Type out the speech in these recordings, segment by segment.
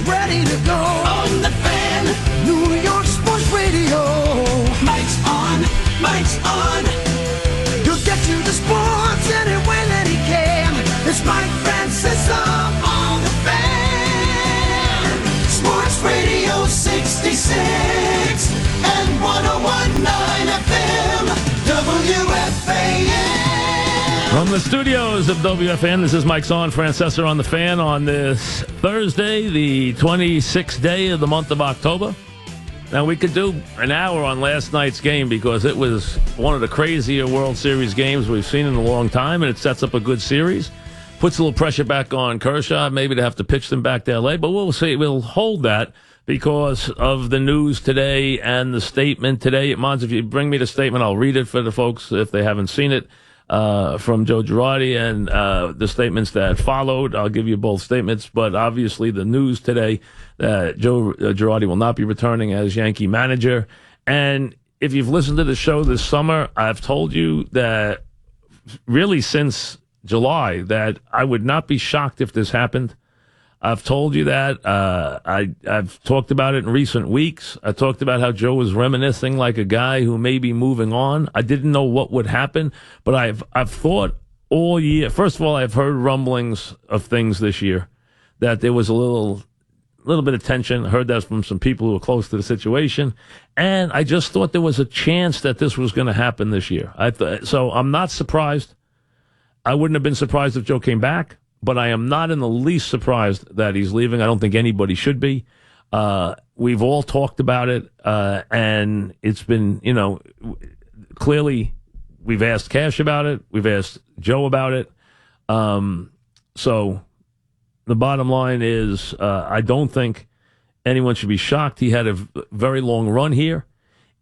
ready to go. On the Fan, New York Sports Radio. Mike's on, Mike's on. He'll get you the sports any way that he can. It's Mike Francesa on the Fan. Sports Radio 66 and 101.9 FM, WFAN. From the studios of WFAN, this is Mike's on, Francesa on the Fan on this Thursday, the 26th day of the month of October. Now, we could do an hour on last night's game because it was one of the crazier World Series games we've seen in a long time, and it sets up a good series. Puts a little pressure back on Kershaw, maybe to have to pitch them back to L.A., but we'll see. We'll hold that because of the news today and the statement today. Mons, if you bring me the statement, I'll read it for the folks if they haven't seen it. From Joe Girardi and the statements that followed. I'll give you both statements, but obviously the news today that Joe Girardi will not be returning as Yankee manager. And if you've listened to the show this summer, I've told you that really since July that I would not be shocked if this happened. I've told you that. I've talked about it in recent weeks. I talked about how Joe was reminiscing like a guy who may be moving on. I didn't know what would happen, but I've thought all year. First of all, I've heard rumblings of things this year that there was a little bit of tension. I heard that from some people who were close to the situation, and I just thought there was a chance that this was going to happen this year. So I'm not surprised. I wouldn't have been surprised if Joe came back. But I am not in the least surprised that he's leaving. I don't think anybody should be. We've all talked about it, and it's been, clearly we've asked Cash about it. We've asked Joe about it. So the bottom line is I don't think anyone should be shocked. He had a very long run here.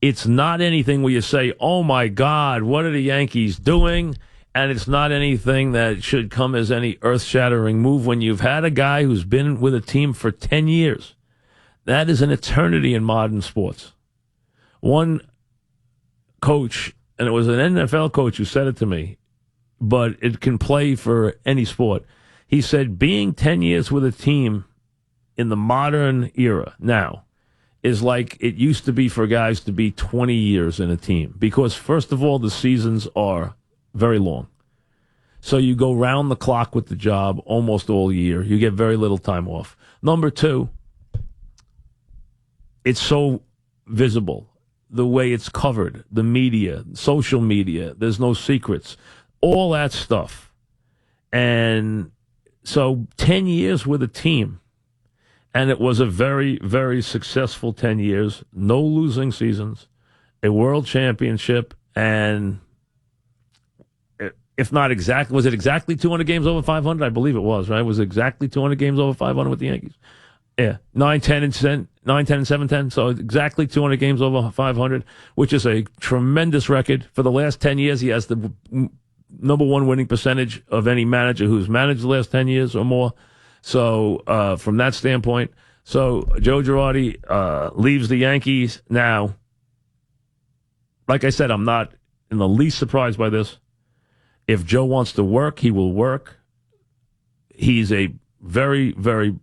It's not anything where you say, oh, my God, what are the Yankees doing? And it's not anything that should come as any earth-shattering move when you've had a guy who's been with a team for 10 years. That is an eternity in modern sports. One coach, and it was an NFL coach who said it to me, but it can play for any sport. He said being 10 years with a team in the modern era now is like it used to be for guys to be 20 years in a team. Because, first of all, the seasons are very long. So you go round the clock with the job almost all year. You get very little time off. Number two, it's so visible, the way it's covered, the media, social media, there's no secrets, all that stuff. And so 10 years with a team, and it was a very, very successful 10 years, no losing seasons, a world championship, and if not exactly, was it exactly 200 games over 500? I believe it was, right? Was it exactly 200 games over 500 with the Yankees? Yeah, 9-10 and 7-10. So exactly 200 games over 500, which is a tremendous record. For the last 10 years, he has the number one winning percentage of any manager who's managed the last 10 years or more. So from that standpoint, so Joe Girardi leaves the Yankees. Now, like I said, I'm not in the least surprised by this. If Joe wants to work, he will work. He's a very, very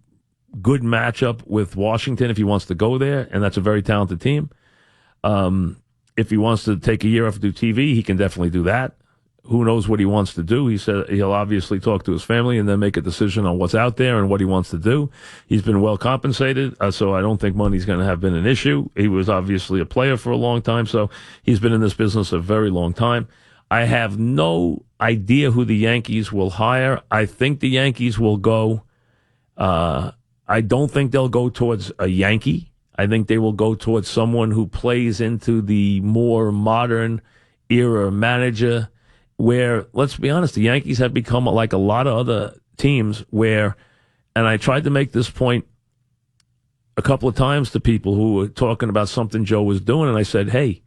good matchup with Washington if he wants to go there, and that's a very talented team. If he wants to take a year off to do TV, he can definitely do that. Who knows what he wants to do? He said he'll obviously talk to his family and then make a decision on what's out there and what he wants to do. He's been well compensated, so I don't think money's going to have been an issue. He was obviously a player for a long time, so he's been in this business a very long time. I have no idea who the Yankees will hire. I think the Yankees will go. I don't think they'll go towards a Yankee. I think they will go towards someone who plays into the more modern era manager where, let's be honest, the Yankees have become like a lot of other teams where, and I tried to make this point a couple of times to people who were talking about something Joe was doing, and I said, hey,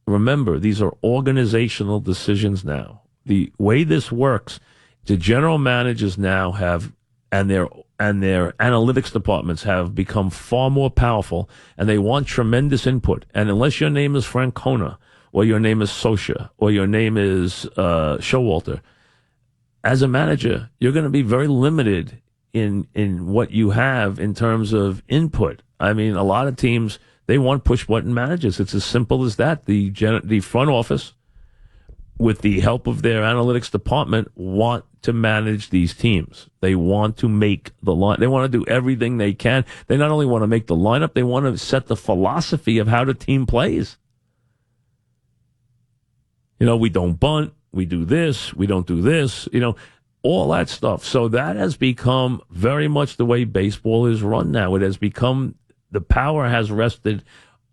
remember, these are organizational decisions now. The way this works, the general managers now have, and their analytics departments have become far more powerful, and they want tremendous input. And unless your name is Francona, or your name is Scioscia, or your name is Showalter, as a manager, you're going to be very limited in what you have in terms of input. I mean, a lot of teams, they want push-button managers. It's as simple as that. The front office, with the help of their analytics department, want to manage these teams. They want to make the line. They want to do everything they can. They not only want to make the lineup, they want to set the philosophy of how the team plays. We don't bunt. We do this. We don't do this. All that stuff. So that has become very much the way baseball is run now. It has become, the power has rested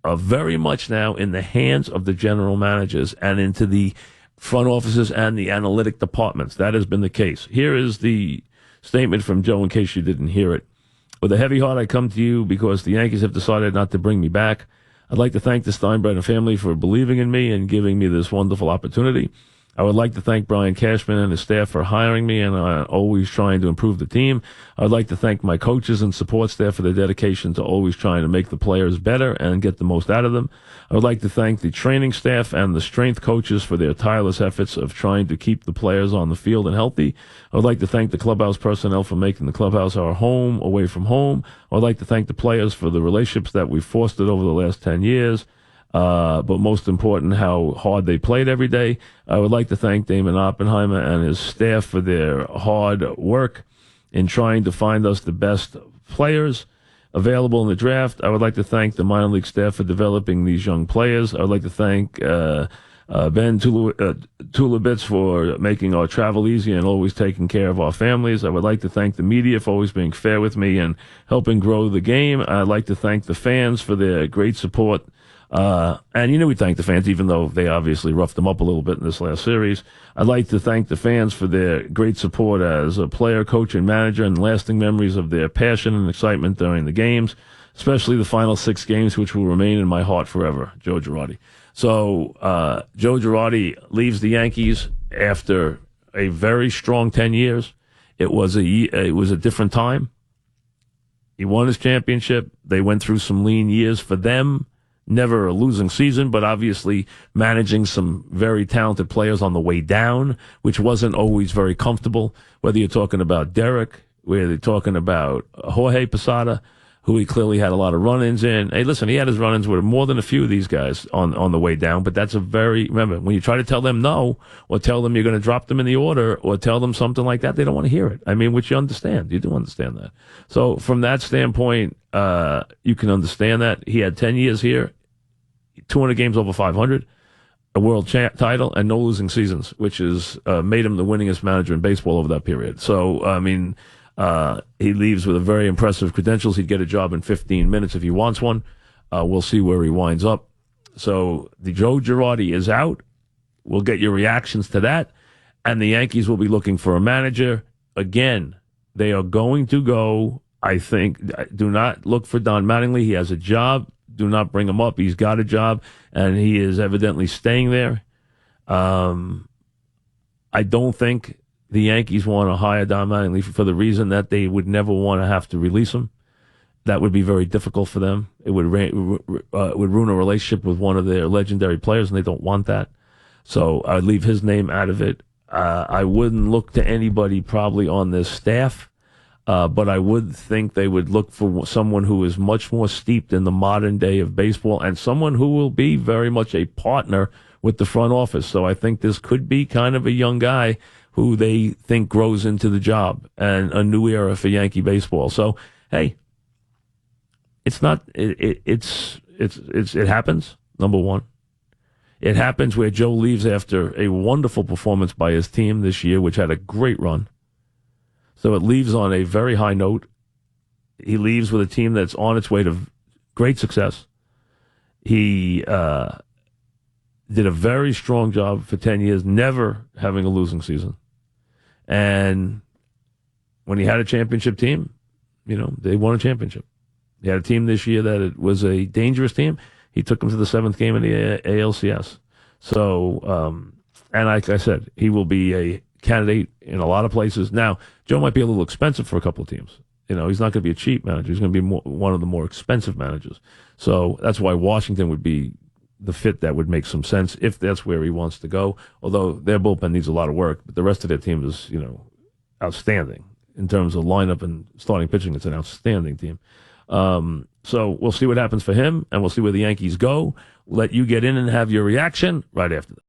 very much now in the hands of the general managers and into the front offices and the analytic departments. That has been the case. Here is the statement from Joe in case you didn't hear it. With a heavy heart, I come to you because the Yankees have decided not to bring me back. I'd like to thank the Steinbrenner family for believing in me and giving me this wonderful opportunity. I would like to thank Brian Cashman and his staff for hiring me and always trying to improve the team. I would like to thank my coaches and support staff for their dedication to always trying to make the players better and get the most out of them. I would like to thank the training staff and the strength coaches for their tireless efforts of trying to keep the players on the field and healthy. I would like to thank the clubhouse personnel for making the clubhouse our home away from home. I would like to thank the players for the relationships that we've fostered over the last 10 years. But most important, how hard they played every day. I would like to thank Damon Oppenheimer and his staff for their hard work in trying to find us the best players available in the draft. I would like to thank the minor league staff for developing these young players. I would like to thank Ben Tulibitz for making our travel easy and always taking care of our families. I would like to thank the media for always being fair with me and helping grow the game. I'd like to thank the fans for their great support. And we thank the fans, even though they obviously roughed them up a little bit in this last series. I'd like to thank the fans for their great support as a player, coach, and manager, and lasting memories of their passion and excitement during the games, especially the final 6 games, which will remain in my heart forever. Joe Girardi. So Joe Girardi leaves the Yankees after a very strong 10 years. It was a different time. He won his championship. They went through some lean years for them. Never a losing season, but obviously managing some very talented players on the way down, which wasn't always very comfortable. Whether you're talking about Derek, whether you're talking about Jorge Posada, who he clearly had a lot of run-ins in. Hey, listen, he had his run-ins with more than a few of these guys on the way down, but that's remember, when you try to tell them no, or tell them you're going to drop them in the order, or tell them something like that, they don't want to hear it. I mean, which you understand. You do understand that. So from that standpoint, you can understand that. He had 10 years here, 200 games over 500, a world title, and no losing seasons, which is made him the winningest manager in baseball over that period. So, I mean, he leaves with a very impressive credentials. He'd get a job in 15 minutes if he wants one. We'll see where he winds up. So the Joe Girardi is out. We'll get your reactions to that. And the Yankees will be looking for a manager. Again, they are going to go, I think, do not look for Don Mattingly. He has a job. Do not bring him up. He's got a job, and he is evidently staying there. I don't think the Yankees want to hire Don Mattingly for the reason that they would never want to have to release him. That would be very difficult for them. It would ruin a relationship with one of their legendary players, and they don't want that. So I'd leave his name out of it. I wouldn't look to anybody probably on this staff. But I would think they would look for someone who is much more steeped in the modern day of baseball and someone who will be very much a partner with the front office. So I think this could be kind of a young guy who they think grows into the job and a new era for Yankee baseball. So, hey, it happens, number one. It happens where Joe leaves after a wonderful performance by his team this year, which had a great run. So it leaves on a very high note. He leaves with a team that's on its way to great success. He did a very strong job for 10 years, never having a losing season. And when he had a championship team, they won a championship. He had a team this year that it was a dangerous team. He took them to the 7th game in the ALCS. So, and like I said, he will be a candidate in a lot of places. Now, Joe might be a little expensive for a couple of teams. He's not going to be a cheap manager. He's going to be one of the more expensive managers. So that's why Washington would be the fit that would make some sense if that's where he wants to go. Although their bullpen needs a lot of work, but the rest of their team is, outstanding. in terms of lineup and starting pitching. It's an outstanding team. So we'll see what happens for him, and we'll see where the Yankees go. Let you get in and have your reaction right after that.